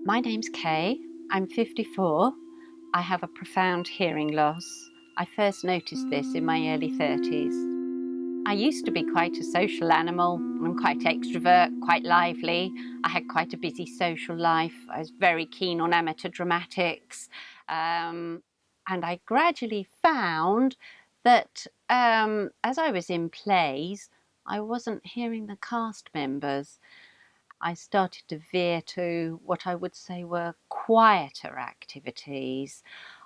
My name's Kay. I'm 54. I have a profound hearing loss. I first noticed this in my early 30s. I used to be quite a social animal. I'm quite extrovert, quite lively. I had quite a busy social life. I was very keen on amateur dramatics. And I gradually found that as I was in plays, I wasn't hearing the cast members. I started to veer to what I would say were quieter activities.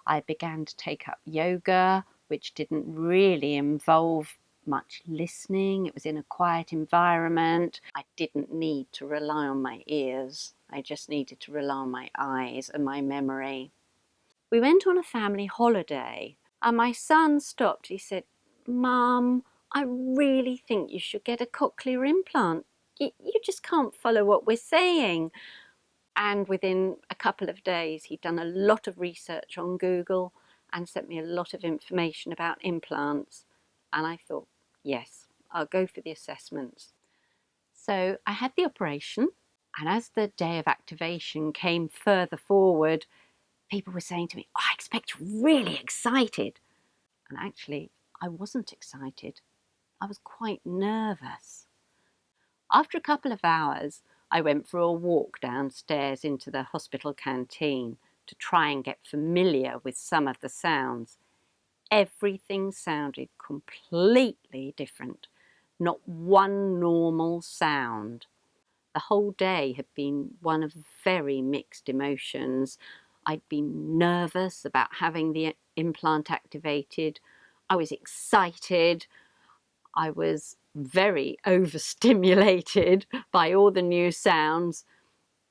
I began to take up yoga, which didn't really involve much listening. It was in a quiet environment. I didn't need to rely on my ears. I just needed to rely on my eyes and my memory. We went on a family holiday and my son stopped. He said, "Mum, I really think you should get a cochlear implant. You just can't follow what we're saying." And within a couple of days, he'd done a lot of research on Google and sent me a lot of information about implants. And I thought, yes, I'll go for the assessments. So I had the operation. And as the day of activation came further forward, people were saying to me, "Oh, I expect you're really excited." And actually, I wasn't excited. I was quite nervous. After a couple of hours, I went for a walk downstairs into the hospital canteen to try and get familiar with some of the sounds. Everything sounded completely different. Not one normal sound. The whole day had been one of very mixed emotions. I'd been nervous about having the implant activated. I was excited. I was very overstimulated by all the new sounds.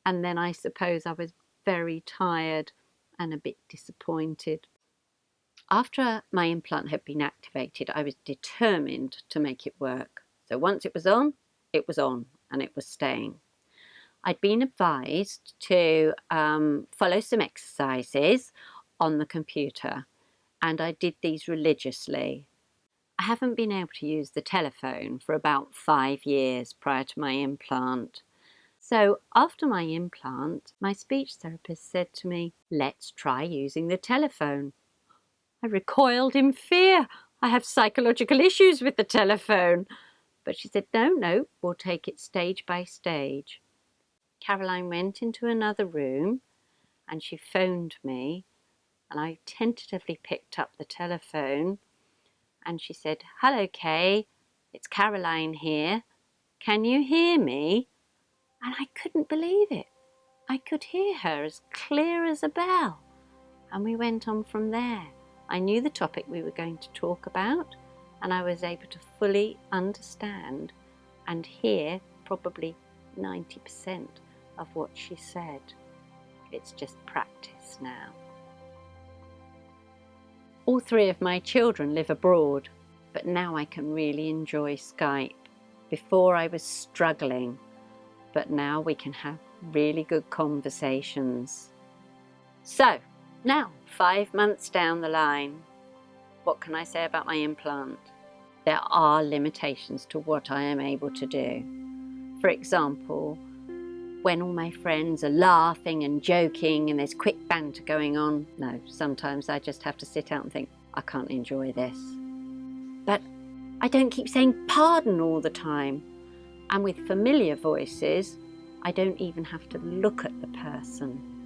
And then I suppose I was very tired and a bit disappointed. After my implant had been activated, I was determined to make it work. So once it was on, and it was staying. I'd been advised to follow some exercises on the computer, and I did these religiously. I haven't been able to use the telephone for about 5 years prior to my implant. So after my implant, my speech therapist said to me, "Let's try using the telephone." I recoiled in fear. I have psychological issues with the telephone. But she said, no, we'll take it stage by stage. Caroline went into another room and she phoned me, and I tentatively picked up the telephone and she said, "Hello, Kay, it's Caroline here. Can you hear me?" And I couldn't believe it. I could hear her as clear as a bell. And we went on from there. I knew the topic we were going to talk about, and I was able to fully understand and hear probably 90% of what she said. It's just practice now. All 3 of my children live abroad, but now I can really enjoy Skype. Before I was struggling, but now we can have really good conversations. So, now 5 months down the line, what can I say about my implant? There are limitations to what I am able to do. For example, when all my friends are laughing and joking and there's quick banter going on, no, sometimes I just have to sit out and think, I can't enjoy this. But I don't keep saying pardon all the time. And with familiar voices, I don't even have to look at the person.